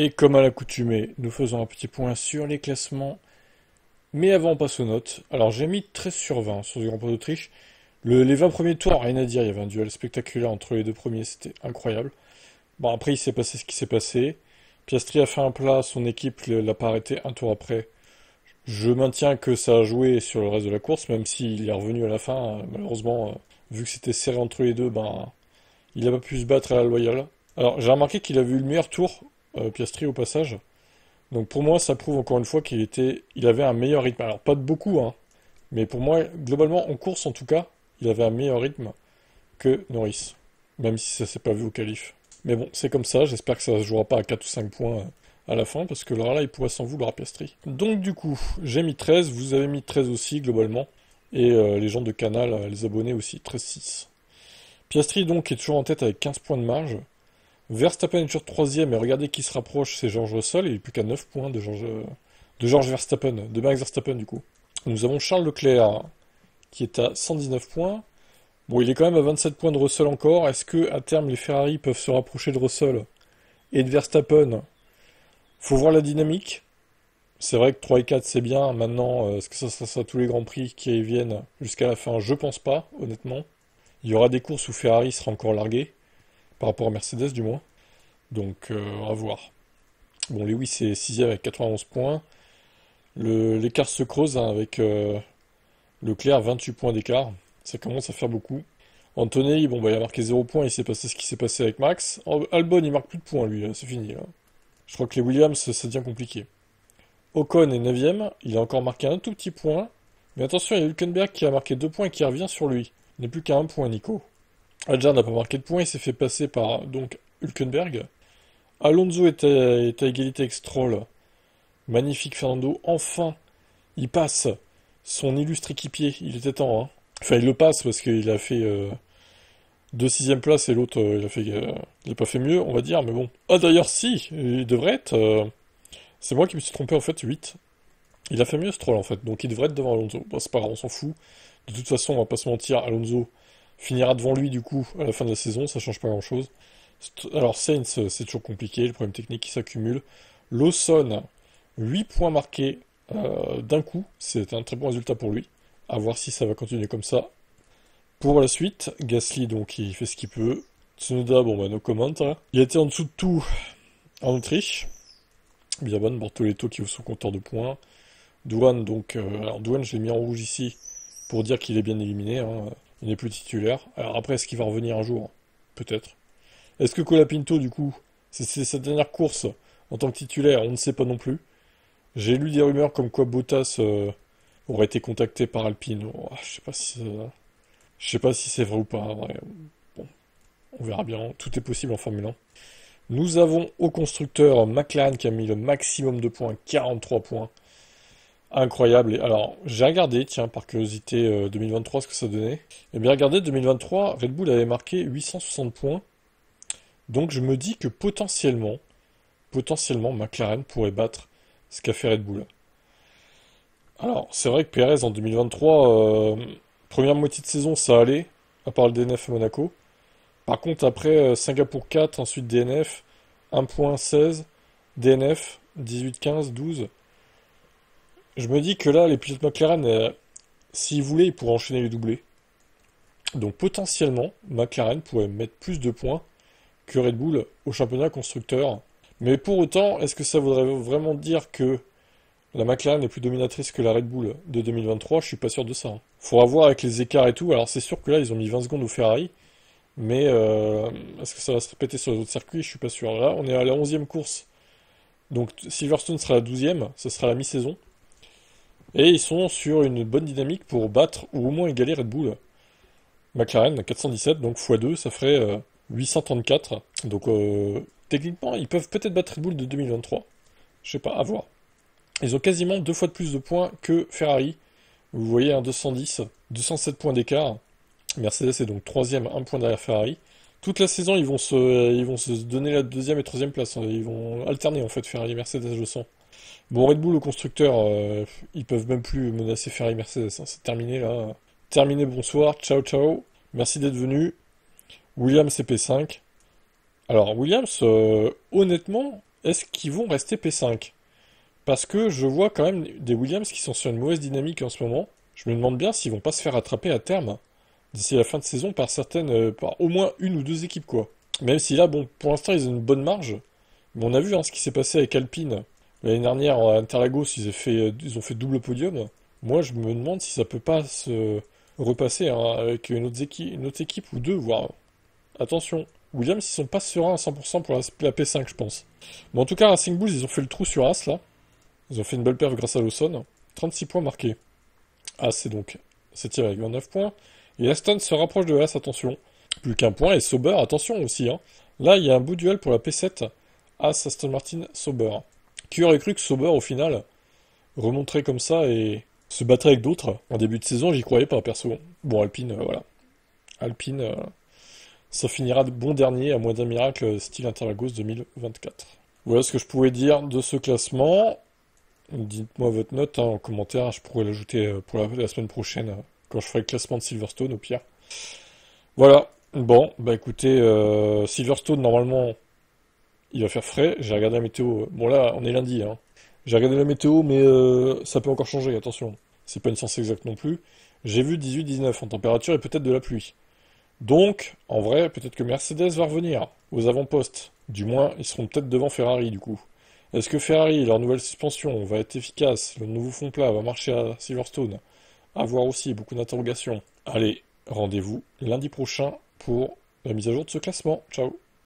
Et comme à l'accoutumée, nous faisons un petit point sur les classements. Mais avant, on passe aux notes. Alors j'ai mis 13 sur 20 sur le Grand Prix d'Autriche. Les 20 premiers tours, rien à dire, il y avait un duel spectaculaire entre les deux premiers, c'était incroyable. Bon, après, il s'est passé ce qui s'est passé. Piastri a fait un plat, son équipe l'a pas arrêté un tour après. Je maintiens que ça a joué sur le reste de la course, même s'il est revenu à la fin. Malheureusement, vu que c'était serré entre les deux, ben, il n'a pas pu se battre à la loyale. Alors, j'ai remarqué qu'il avait eu le meilleur tour, Piastri, au passage. Donc pour moi, ça prouve encore une fois il avait un meilleur rythme. Alors pas de beaucoup, hein, mais pour moi, globalement, en course en tout cas, il avait un meilleur rythme que Norris, même si ça s'est pas vu au qualif. Mais bon, c'est comme ça, j'espère que ça se jouera pas à 4 ou 5 points à la fin, parce que là, il pourrait s'en vouloir à Piastri. Donc du coup, j'ai mis 13, vous avez mis 13 aussi, globalement, et les gens de Canal, les abonnés aussi, 13-6. Piastri donc est toujours en tête avec 15 points de marge. Verstappen est toujours troisième, et regardez qui se rapproche, c'est George Russell, il est plus qu'à 9 points de George Verstappen, de Max Verstappen du coup. Nous avons Charles Leclerc, qui est à 119 points. Bon, il est quand même à 27 points de Russell encore. Est-ce que à terme les Ferrari peuvent se rapprocher de Russell et de Verstappen? Faut voir la dynamique. C'est vrai que 3 et 4 c'est bien. Maintenant, est-ce que ça sera tous les grands prix qui viennent jusqu'à la fin? Je pense pas, honnêtement. Il y aura des courses où Ferrari sera encore largué, par rapport à Mercedes du moins. Donc, à voir. Bon, Lewis est 6ème avec 91 points. L'écart se creuse hein, avec Leclerc, 28 points d'écart. Ça commence à faire beaucoup. Antonelli, bon, bah, il a marqué 0 points, il s'est passé ce qui s'est passé avec Max. Albon, il marque plus de points, lui, c'est fini. Là. Je crois que les Williams, ça devient compliqué. Ocon est 9ème, il a encore marqué un tout petit point. Mais attention, il y a Hülkenberg qui a marqué 2 points et qui revient sur lui. Il n'est plus qu'à 1 point, Nico. Adjar n'a pas marqué de points, il s'est fait passer par donc Hülkenberg. Alonso est à égalité avec Stroll. Magnifique Fernando, enfin, il passe son illustre équipier, il était temps, hein. Enfin, il le passe parce qu'il a fait 2 6e places et l'autre, il a pas fait mieux, on va dire, mais bon. Ah d'ailleurs, si, il devrait être... c'est moi qui me suis trompé en fait, 8. Il a fait mieux Stroll en fait, donc il devrait être devant Alonso. Bon, c'est pas grave, on s'en fout. De toute façon, on va pas se mentir, Alonso finira devant lui du coup à la fin de la saison, ça change pas grand-chose. Alors Sainz, c'est toujours compliqué, le problème technique qui s'accumule. Lawson, 8 points marqués d'un coup, c'est un très bon résultat pour lui. À voir si ça va continuer comme ça. Pour la suite, Gasly donc il fait ce qu'il peut. Tsunoda, bon bah no comment. Hein. Il a été en dessous de tout en Autriche. Bien bonne, Bortoletto qui ouvre son compteur de points. Douane donc, alors Douane je l'ai mis en rouge ici pour dire qu'il est bien éliminé. Hein. Il n'est plus titulaire. Alors après est-ce qu'il va revenir un jour? Peut-être. Est-ce que Colapinto du coup, c'est sa dernière course en tant que titulaire? On ne sait pas non plus. J'ai lu des rumeurs comme quoi Bottas aurait été contacté par Alpine. Oh, je sais pas si c'est vrai ou pas. Ouais. Bon, on verra bien. Tout est possible en Formule 1. Nous avons au constructeur McLaren qui a mis le maximum de points, 43 points. Incroyable. Et alors, j'ai regardé, tiens, par curiosité, 2023, ce que ça donnait. Et bien, regardez, 2023, Red Bull avait marqué 860 points. Donc, je me dis que potentiellement, McLaren pourrait battre ce qu'a fait Red Bull. Alors, c'est vrai que Perez en 2023, première moitié de saison, ça allait, à part le DNF à Monaco. Par contre, après, Singapour 4, ensuite DNF, 1.16, DNF, 18-15, 12. Je me dis que là, les pilotes McLaren, s'ils voulaient, ils pourraient enchaîner les doublés. Donc potentiellement, McLaren pourrait mettre plus de points que Red Bull au championnat constructeur. Mais pour autant, est-ce que ça voudrait vraiment dire que la McLaren est plus dominatrice que la Red Bull de 2023? Je suis pas sûr de ça. Hein. Faudra voir avec les écarts et tout. Alors c'est sûr que là, ils ont mis 20 secondes au Ferrari. Mais est-ce que ça va se répéter sur les autres circuits? Je suis pas sûr. Là, on est à la 11e course. Donc Silverstone sera la 12e. Ce sera la mi-saison. Et ils sont sur une bonne dynamique pour battre ou au moins égaler Red Bull. McLaren, 417, donc x2, ça ferait 834. Donc techniquement, ils peuvent peut-être battre Red Bull de 2023. Je sais pas, à voir. Ils ont quasiment 2 fois de plus de points que Ferrari. Vous voyez un 210, 207 points d'écart. Mercedes est donc troisième, un point derrière Ferrari. Toute la saison, ils vont se donner la deuxième et troisième place. Ils vont alterner en fait Ferrari et Mercedes, je sens. Bon, Red Bull au constructeur, ils peuvent même plus menacer Ferrari et Mercedes. Hein. C'est terminé là. Terminé, bonsoir, ciao ciao. Merci d'être venu. Williams CP5. Alors Williams, honnêtement, est-ce qu'ils vont rester P5? Parce que je vois quand même des Williams qui sont sur une mauvaise dynamique en ce moment. Je me demande bien s'ils vont pas se faire attraper à terme, d'ici la fin de saison, par par au moins une ou deux équipes, quoi. Même si là, bon, pour l'instant, ils ont une bonne marge. Mais on a vu hein, ce qui s'est passé avec Alpine. L'année dernière, à Interlagos, ils ont fait double podium. Moi, je me demande si ça peut pas se repasser hein, avec une autre équipe ou deux, voire. Attention, Williams, ils sont pas sereins à 100% pour la P5, je pense. Mais en tout cas, Racing Bulls, ils ont fait le trou sur As, là. Ils ont fait une belle perf grâce à Lawson. 36 points marqués. As, c'est donc 7ème avec 29 points. Et Aston se rapproche de As, attention. Plus qu'un point. Et Sauber, attention aussi. Hein. Là, il y a un beau duel pour la P7. As, Aston Martin, Sauber. Qui aurait cru que Sauber, au final, remonterait comme ça et se battrait avec d'autres? En début de saison, j'y croyais pas, perso. Bon, Alpine, voilà. Alpine, ça finira de bon dernier, à moins d'un miracle, style Interlagos 2024. Voilà ce que je pouvais dire de ce classement. Dites-moi votre note hein, en commentaire, je pourrais l'ajouter pour la semaine prochaine, quand je ferai le classement de Silverstone au pire. Voilà, bon, bah écoutez, Silverstone normalement il va faire frais, j'ai regardé la météo, bon là on est lundi, hein. J'ai regardé la météo mais ça peut encore changer, attention, c'est pas une science exacte non plus. J'ai vu 18-19 en température et peut-être de la pluie. Donc, en vrai, peut-être que Mercedes va revenir aux avant-postes. Du moins, ils seront peut-être devant Ferrari, du coup. Est-ce que Ferrari, leur nouvelle suspension, va être efficace? Le nouveau fond plat va marcher à Silverstone? À voir aussi, beaucoup d'interrogations. Allez, rendez-vous lundi prochain pour la mise à jour de ce classement. Ciao!